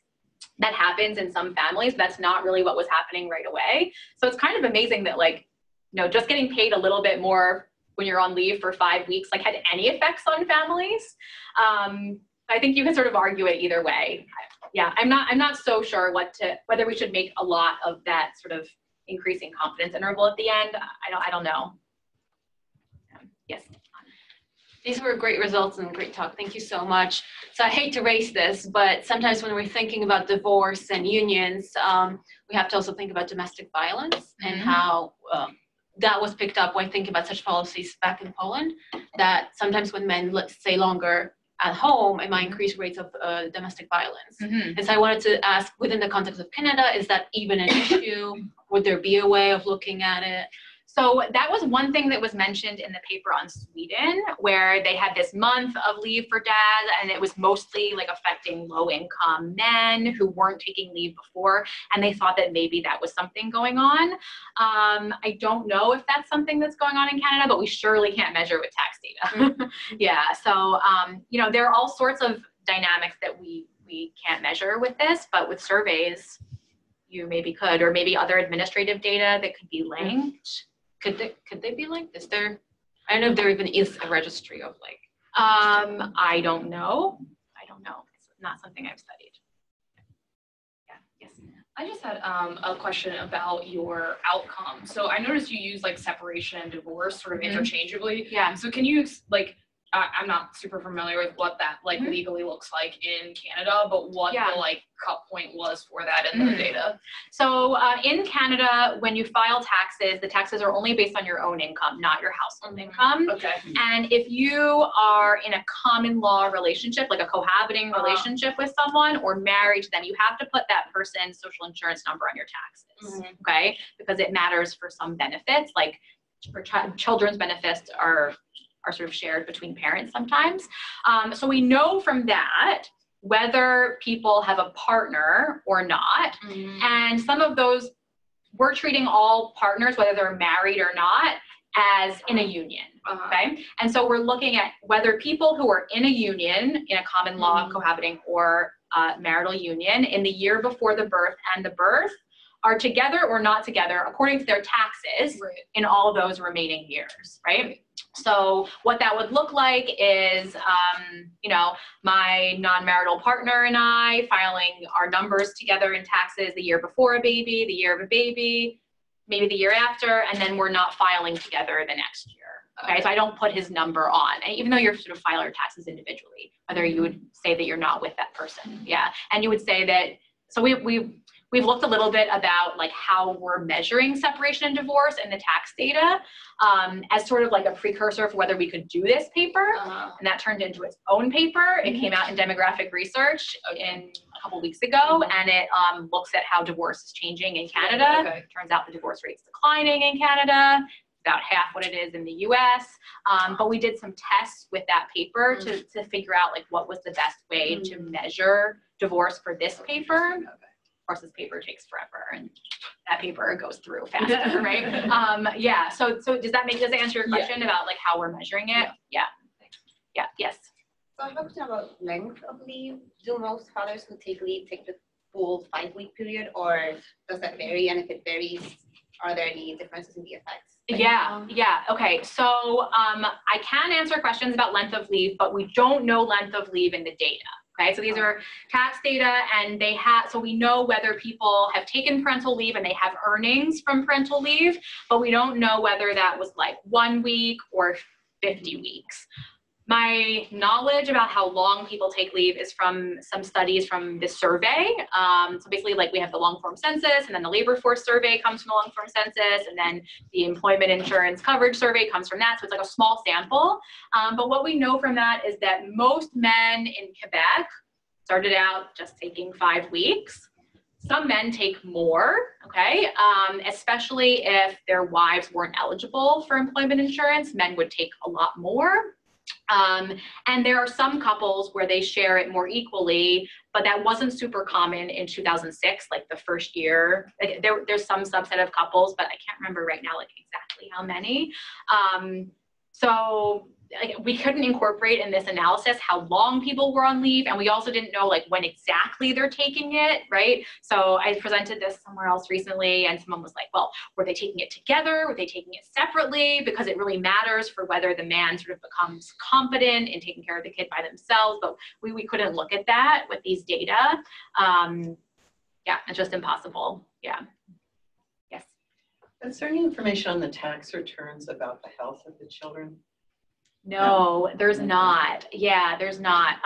That happens in some families. That's not really what was happening right away. So it's kind of amazing that like, you know, just getting paid a little bit more when you're on leave for 5 weeks, like had any effects on families. I think you can sort of argue it either way. Yeah, I'm not so sure whether we should make a lot of that sort of increasing confidence interval at the end. I don't know. Yes. These were great results and great talk. Thank you so much. So I hate to raise this, but sometimes when we're thinking about divorce and unions, we have to also think about domestic violence and how that was picked up when thinking about such policies back in Poland, that sometimes when men, let's stay longer at home, it might increase rates of domestic violence. And so I wanted to ask, within the context of Canada, is that even an issue? Would there be a way of looking at it? So that was one thing that was mentioned in the paper on Sweden, where they had this month of leave for dads, and it was mostly like affecting low-income men who weren't taking leave before, and they thought that maybe that was something going on. I don't know if that's something that's going on in Canada, but we surely can't measure with tax data. Yeah, so you know, there are all sorts of dynamics that we can't measure with this, but with surveys, you maybe could, or maybe other administrative data that could be linked. Could they be linked? Is there, I don't know if there even is a registry of like. I don't know. It's not something I've studied. Yeah, yes. I just had a question about your outcome. So I noticed you use like separation and divorce sort of interchangeably. Yeah. So can you like, I'm not super familiar with what that like legally looks like in Canada, but what the like cut point was for that in the data. So in Canada, when you file taxes, the taxes are only based on your own income, not your household income. Okay. And if you are in a common law relationship, like a cohabiting relationship with someone, or married to them, you have to put that person's social insurance number on your taxes, okay? Because it matters for some benefits, like for children's benefits are sort of shared between parents sometimes. So we know from that whether people have a partner or not. And some of those, we're treating all partners, whether they're married or not, as in a union, okay? And so we're looking at whether people who are in a union, in a common law cohabiting or marital union in the year before the birth and the birth are together or not together according to their taxes in all those remaining years, right? So what that would look like is, you know, my non-marital partner and I filing our numbers together in taxes the year before a baby, the year of a baby, maybe the year after, and then we're not filing together the next year. Okay, so I don't put his number on, and even though you're sort of file your taxes individually, whether you would say that you're not with that person, and you would say that. So we've looked a little bit about like how we're measuring separation and divorce in the tax data as sort of like a precursor for whether we could do this paper, and that turned into its own paper. It came out in Demographic Research in a couple weeks ago, and it looks at how divorce is changing in Canada. Turns out the divorce rate's declining in Canada, about half what it is in the US. But we did some tests with that paper to figure out like what was the best way to measure divorce for this paper. Of course, this paper takes forever, and that paper goes through faster, right? So does that answer your question about like how we're measuring it? Yes. So I have a question about length of leave. Do most fathers who take leave take the full 5-week period, or does that vary? And if it varies, are there any differences in the effects? Okay, so I can answer questions about length of leave, but we don't know length of leave in the data. Okay, so these are tax data, and so we know whether people have taken parental leave and they have earnings from parental leave, but we don't know whether that was like 1 week or 50 weeks. My knowledge about how long people take leave is from some studies from this survey. So basically, like, we have the long form census, and then the labor force survey comes from the long form census, and then the employment insurance coverage survey comes from that. So it's like a small sample. But what we know from that is that most men in Quebec started out just taking 5 weeks. Some men take more, okay? Especially if their wives weren't eligible for employment insurance, men would take a lot more. And there are some couples where they share it more equally, but that wasn't super common in 2006, like the first year. Like there's some subset of couples, but I can't remember right now, like exactly how many. So like, we couldn't incorporate in this analysis how long people were on leave, and we also didn't know like when exactly they're taking it, right? So I presented this somewhere else recently, and someone was like, well, were they taking it together? Were they taking it separately? Because it really matters for whether the man sort of becomes competent in taking care of the kid by themselves, but we couldn't look at that with these data. It's just impossible, Yes. Is there any information on the tax returns about the health of the children? No, there's not. There's not.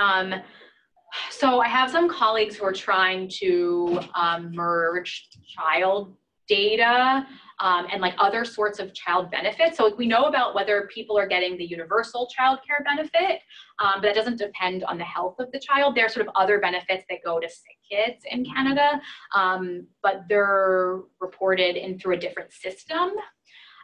So I have some colleagues who are trying to merge child data and like other sorts of child benefits. So we know about whether people are getting the universal child care benefit, but that doesn't depend on the health of the child. There are sort of other benefits that go to sick kids in Canada, but they're reported in through a different system.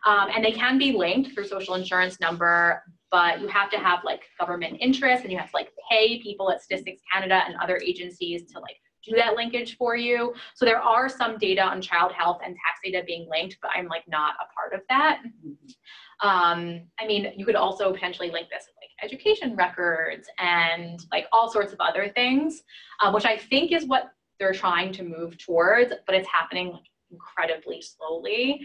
And they can be linked through social insurance number, but you have to have like government interest, and you have to like pay people at Statistics Canada and other agencies to like do that linkage for you. So there are some data on child health and tax data being linked, but I'm like not a part of that. I mean, you could also potentially link this with like education records and like all sorts of other things, which I think is what they're trying to move towards, but it's happening like incredibly slowly.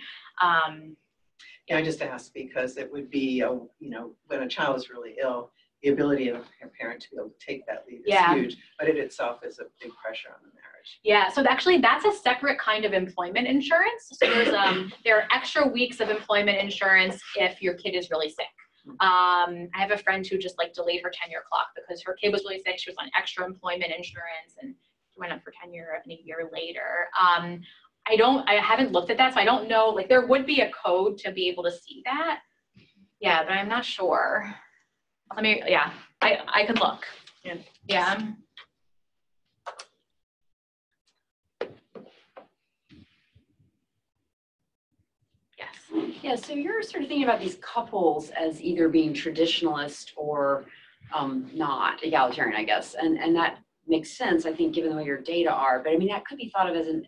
I just asked because it would be, when a child is really ill, the ability of a parent to be able to take that leave is huge, but it itself is a big pressure on the marriage. So actually that's a separate kind of employment insurance. So there are extra weeks of employment insurance if your kid is really sick. I have a friend who just like delayed her tenure clock because her kid was really sick. She was on extra employment insurance and she went up for tenure a year later. I haven't looked at that, so I don't know, like there would be a code to be able to see that. But I'm not sure. I could look. So you're sort of thinking about these couples as either being traditionalist or not egalitarian, I guess, and that makes sense, I think, given the way your data are. But I mean, that could be thought of as an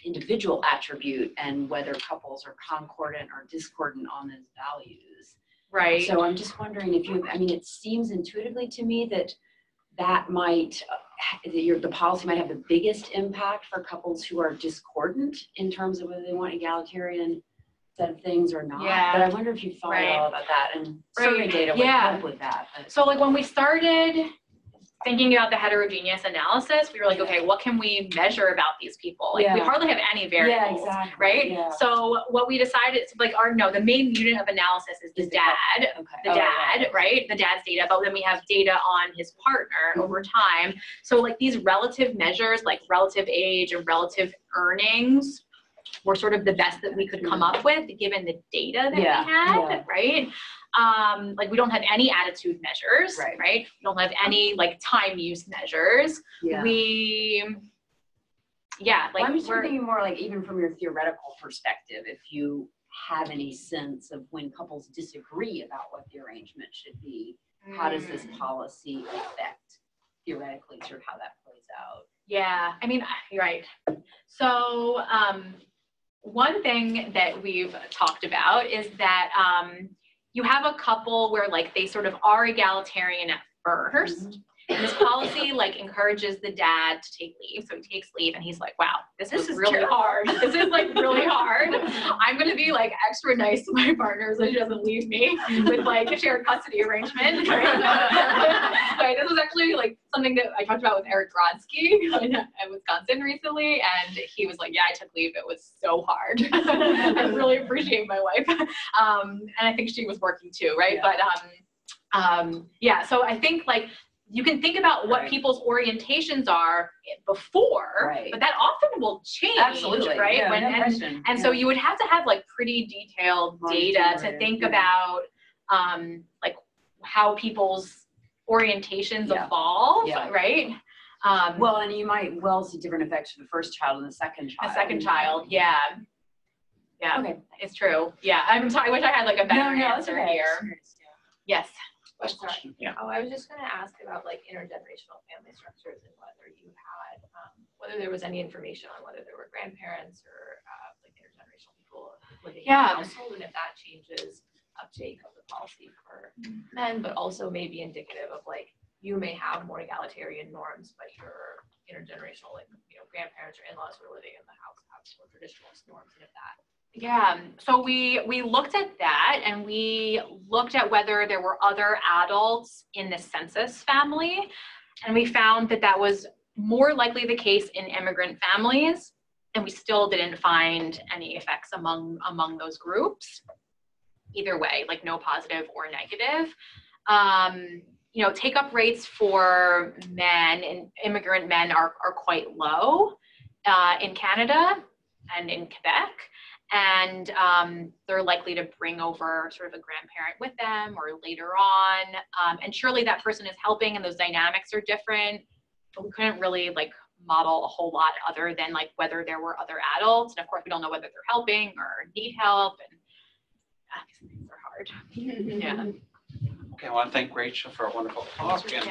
individual attribute, and whether couples are concordant or discordant on those values. Right. So I'm just wondering if you, I mean, it seems intuitively to me that might, the policy might have the biggest impact for couples who are discordant in terms of whether they want egalitarian set of things or not. Yeah. But I wonder if you thought at all about that, and survey data would help with that. But. So like when we started thinking about the heterogeneous analysis, we were like, okay, what can we measure about these people? Like we hardly have any variables, right? Yeah. So what we decided is like, the main unit of analysis is the dad, right? The dad's data, but then we have data on his partner over time. So like these relative measures, like relative age and relative earnings, were sort of the best that we could come up with given the data that we had, right? Like we don't have any attitude measures, right? We don't have any like time use measures. Well, I'm just thinking more like even from your theoretical perspective, if you have any sense of when couples disagree about what the arrangement should be, how does this policy affect theoretically sort of how that plays out? Yeah, I mean, you're right. So one thing that we've talked about is that you have a couple where like they sort of are egalitarian at first. And this policy like encourages the dad to take leave. So he takes leave and he's like, wow, this is really hard. This is like really hard. I'm gonna be like extra nice to my partner so she doesn't leave me with like a shared custody arrangement. Right? This was actually like something that I talked about with Eric Grodsky in Wisconsin recently. And he was like, yeah, I took leave. It was so hard. I really appreciate my wife. And I think she was working too, right? But so I think like, you can think about what people's orientations are before, but that often will change, right? And so you would have to have like pretty detailed data to think about like how people's orientations evolve, right? Well, and you might see different effects for the first child and the second child. The second child, yeah, okay, it's true. Yeah, I'm sorry. I wish I had like a better answer here. Yes. Question. Yeah. Oh, I was just going to ask about like intergenerational family structures and whether you had, whether there was any information on whether there were grandparents or like intergenerational people living in the household, and if that changes uptake of the policy for men, but also maybe indicative of like you may have more egalitarian norms, but your intergenerational like grandparents or in-laws who are living in the house have more traditionalist norms, and if that. Yeah, so we looked at that, and we looked at whether there were other adults in the census family, and we found that that was more likely the case in immigrant families, and we still didn't find any effects among those groups. Either way, like no positive or negative. Take-up rates for men and immigrant men are quite low in Canada and in Quebec. And they're likely to bring over sort of a grandparent with them or later on. And surely that person is helping and those dynamics are different, but we couldn't really like model a whole lot other than like whether there were other adults. And of course we don't know whether they're helping or need help, and these things are hard. Yeah. Okay, I want to thank Rachel for a wonderful talk. And